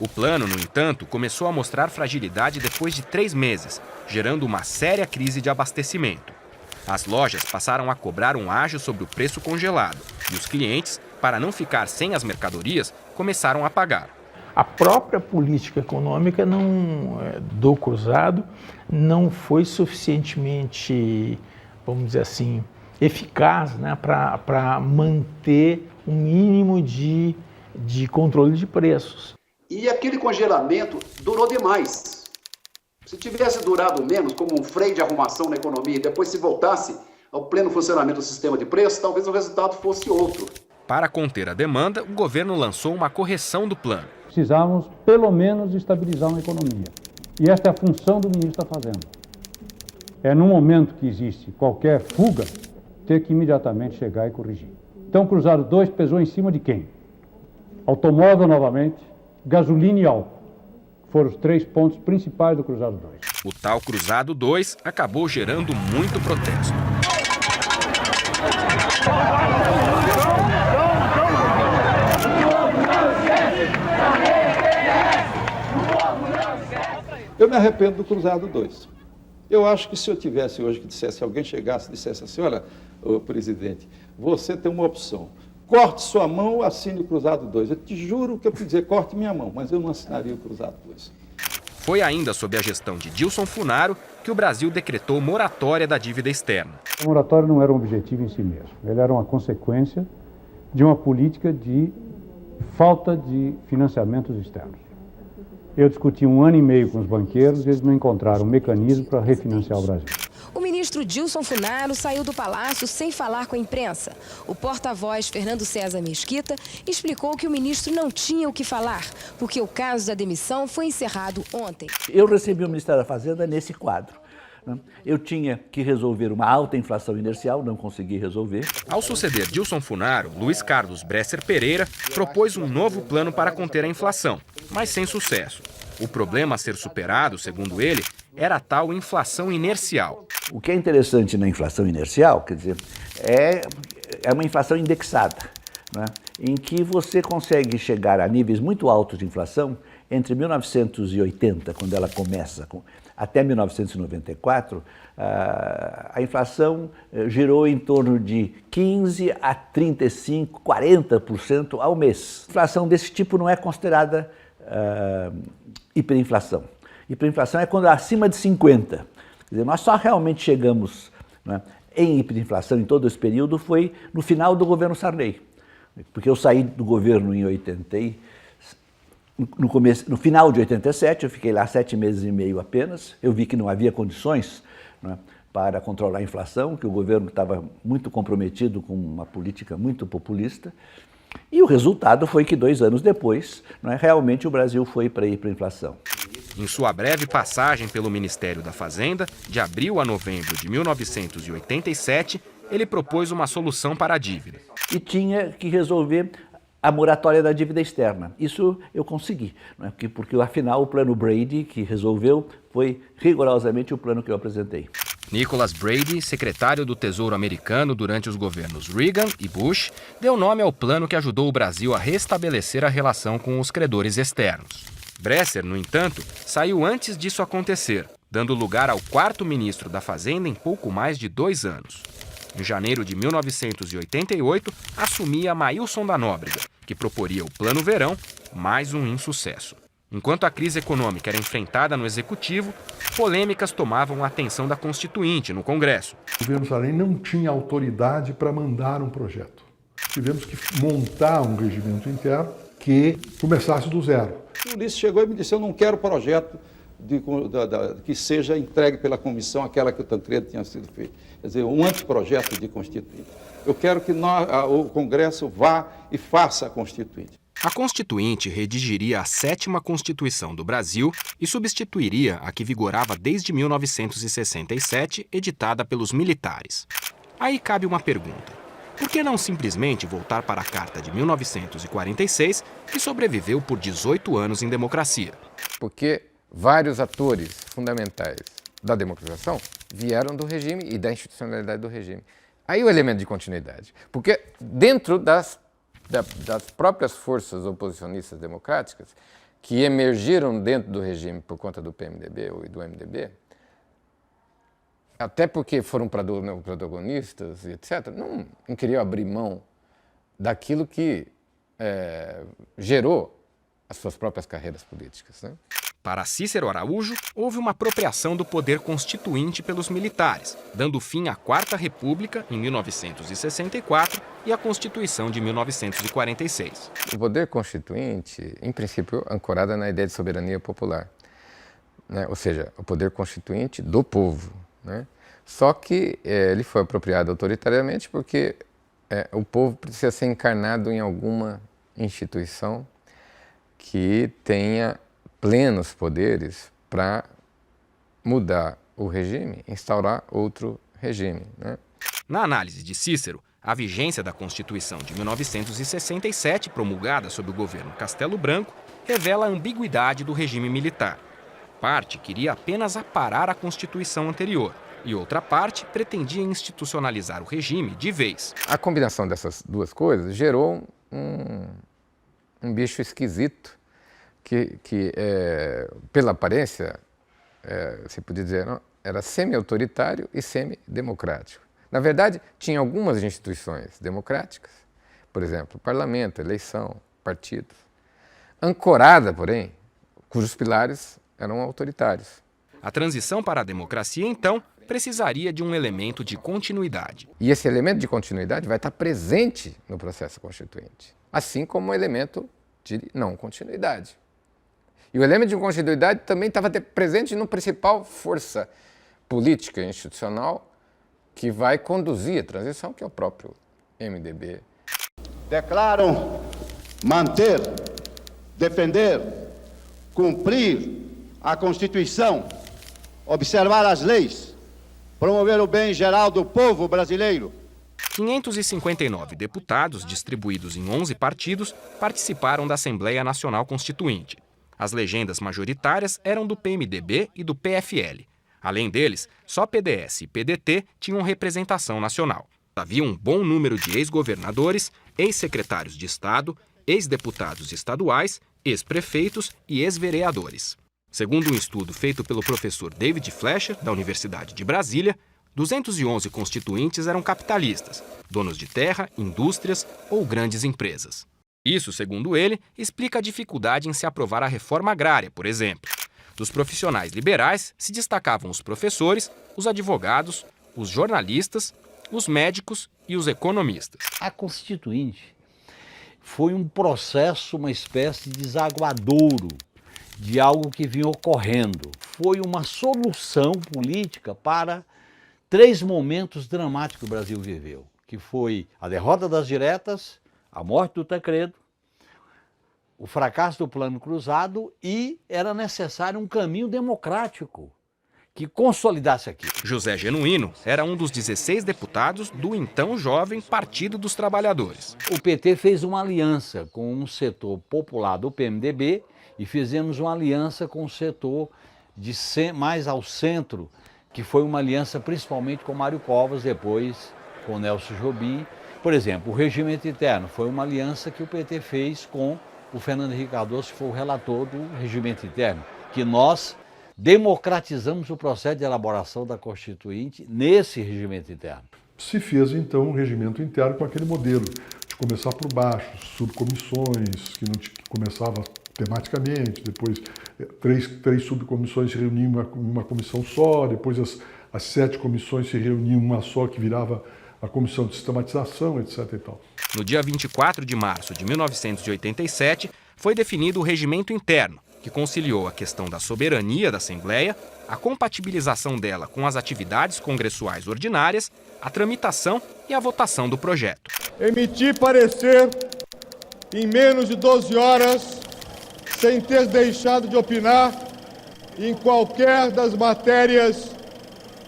O plano, no entanto, começou a mostrar fragilidade depois de 3 meses, gerando uma séria crise de abastecimento. As lojas passaram a cobrar um ágio sobre o preço congelado e os clientes, para não ficar sem as mercadorias, começaram a pagar. A própria política econômica do Cruzado não foi suficientemente, vamos dizer assim, eficaz, né, para manter um mínimo de controle de preços. E aquele congelamento durou demais. Se tivesse durado menos, como um freio de arrumação na economia, e depois se voltasse ao pleno funcionamento do sistema de preços, talvez o resultado fosse outro. Para conter a demanda, o governo lançou uma correção do plano. Precisávamos, pelo menos, estabilizar uma economia. E esta é a função do ministro da Fazenda. É no momento que existe qualquer fuga, ter que imediatamente chegar e corrigir. Então, o Cruzado 2 pesou em cima de quem? Automóvel novamente, gasolina e álcool. Foram os 3 pontos principais do Cruzado 2. O tal Cruzado 2 acabou gerando muito protesto. Eu me arrependo do Cruzado 2. Eu acho que se eu tivesse hoje que dissesse, alguém chegasse e dissesse assim, olha, ô, presidente, você tem uma opção. Corte sua mão ou assine o Cruzado 2. Eu te juro que eu podia dizer, corte minha mão, mas eu não assinaria o Cruzado 2. Foi ainda sob a gestão de Dilson Funaro que o Brasil decretou moratória da dívida externa. A moratória não era um objetivo em si mesmo. Ele era uma consequência de uma política de falta de financiamentos externos. Eu discuti 1 ano e meio com os banqueiros e eles não encontraram um mecanismo para refinanciar o Brasil. O ministro Dilson Funaro saiu do palácio sem falar com a imprensa. O porta-voz Fernando César Mesquita explicou que o ministro não tinha o que falar, porque o caso da demissão foi encerrado ontem. Eu recebi o Ministério da Fazenda nesse quadro. Eu tinha que resolver uma alta inflação inercial, não consegui resolver. Ao suceder Dilson Funaro, Luiz Carlos Bresser Pereira propôs um novo plano para conter a inflação, mas sem sucesso. O problema a ser superado, segundo ele, era a tal inflação inercial. O que é interessante na inflação inercial, quer dizer, é uma inflação indexada, né, em que você consegue chegar a níveis muito altos de inflação entre 1980, quando ela começa, até 1994, a inflação girou em torno de 15% a 35%, 40% ao mês. Inflação desse tipo não é considerada hiperinflação. Hiperinflação é quando é acima de 50%. Quer dizer, nós só realmente chegamos, né, em hiperinflação em todo esse período foi no final do governo Sarney. Porque eu saí do governo em 80 no final de 87, eu fiquei lá 7 meses e meio apenas. Eu vi que não havia condições, né, para controlar a inflação, que o governo estava muito comprometido com uma política muito populista. E o resultado foi que 2 anos depois, né, realmente o Brasil foi para a hiperinflação. Em sua breve passagem pelo Ministério da Fazenda, de abril a novembro de 1987, ele propôs uma solução para a dívida. E tinha que resolver a moratória da dívida externa. Isso eu consegui, né? Porque afinal o plano Brady que resolveu foi rigorosamente o plano que eu apresentei. Nicholas Brady, secretário do Tesouro americano durante os governos Reagan e Bush, deu nome ao plano que ajudou o Brasil a restabelecer a relação com os credores externos. Bresser, no entanto, saiu antes disso acontecer, dando lugar ao 4º ministro da Fazenda em pouco mais de 2 anos. Em janeiro de 1988, assumia Mailson da Nóbrega, que proporia o Plano Verão, mais um insucesso. Enquanto a crise econômica era enfrentada no Executivo, polêmicas tomavam a atenção da Constituinte no Congresso. O governo Sarney não tinha autoridade para mandar um projeto. Tivemos que montar um regimento interno que começasse do zero. O Ulisses chegou e me disse, eu não quero projeto que seja entregue pela comissão, aquela que o Tancredo tinha sido feito. Quer dizer, um anteprojeto de Constituinte. Eu quero que o Congresso vá e faça a Constituinte. A Constituinte redigiria a 7ª Constituição do Brasil e substituiria a que vigorava desde 1967, editada pelos militares. Aí cabe uma pergunta. Por que não simplesmente voltar para a Carta de 1946, que sobreviveu por 18 anos em democracia? Porque vários atores fundamentais da democratização vieram do regime e da institucionalidade do regime. Aí o elemento de continuidade. Porque dentro das próprias forças oposicionistas democráticas, que emergiram dentro do regime por conta do PMDB e do MDB, até porque foram protagonistas e etc., não queriam abrir mão daquilo que gerou as suas próprias carreiras políticas, né? Para Cícero Araújo, houve uma apropriação do poder constituinte pelos militares, dando fim à Quarta República em 1964 e à Constituição de 1946. O poder constituinte, em princípio, ancorado na ideia de soberania popular, né? Ou seja, o poder constituinte do povo, né? Só que ele foi apropriado autoritariamente porque o povo precisa ser encarnado em alguma instituição que tenha plenos poderes para mudar o regime, instaurar outro regime, né? Na análise de Cícero, a vigência da Constituição de 1967, promulgada sob o governo Castelo Branco, revela a ambiguidade do regime militar. Parte queria apenas aparar a Constituição anterior e outra parte pretendia institucionalizar o regime de vez. A combinação dessas duas coisas gerou um bicho esquisito que pela aparência, se podia dizer, não, era semi-autoritário e semi-democrático. Na verdade, tinha algumas instituições democráticas, por exemplo, parlamento, eleição, partidos, ancorada, porém, cujos pilares eram autoritários. A transição para a democracia, então, precisaria de um elemento de continuidade. E esse elemento de continuidade vai estar presente no processo constituinte, assim como um elemento de não continuidade. E o elemento de continuidade também estava presente no principal força política e institucional que vai conduzir a transição, que é o próprio MDB. Declaram manter, defender, cumprir a Constituição, observar as leis, promover o bem geral do povo brasileiro. 559 deputados, distribuídos em 11 partidos, participaram da Assembleia Nacional Constituinte. As legendas majoritárias eram do PMDB e do PFL. Além deles, só PDS e PDT tinham representação nacional. Havia um bom número de ex-governadores, ex-secretários de Estado, ex-deputados estaduais, ex-prefeitos e ex-vereadores. Segundo um estudo feito pelo professor David Fleischer, da Universidade de Brasília, 211 constituintes eram capitalistas, donos de terra, indústrias ou grandes empresas. Isso, segundo ele, explica a dificuldade em se aprovar a reforma agrária, por exemplo. Dos profissionais liberais se destacavam os professores, os advogados, os jornalistas, os médicos e os economistas. A Constituinte foi um processo, uma espécie de desaguadouro de algo que vinha ocorrendo. Foi uma solução política para 3 momentos dramáticos que o Brasil viveu, que foi a derrota das diretas, a morte do Tancredo, o fracasso do Plano Cruzado, e era necessário um caminho democrático que consolidasse aquilo. José Genuíno era um dos 16 deputados do então jovem Partido dos Trabalhadores. O PT fez uma aliança com um setor popular do PMDB e fizemos uma aliança com o setor mais ao centro, que foi uma aliança principalmente com Mário Covas, depois com Nelson Jobim. Por exemplo, o regimento interno foi uma aliança que o PT fez com o Fernando Henrique Cardoso, que foi o relator do regimento interno, que nós democratizamos o processo de elaboração da Constituinte nesse regimento interno. Se fez, então, um regimento interno com aquele modelo de começar por baixo, subcomissões, que começava tematicamente, depois três subcomissões se reuniam em uma comissão só, depois as 7 comissões se reuniam em uma só, que virava a comissão de sistematização, etc. e tal. No dia 24 de março de 1987, foi definido o regimento interno, que conciliou a questão da soberania da Assembleia, a compatibilização dela com as atividades congressuais ordinárias, a tramitação e a votação do projeto. Emitir parecer em menos de 12 horas, sem ter deixado de opinar em qualquer das matérias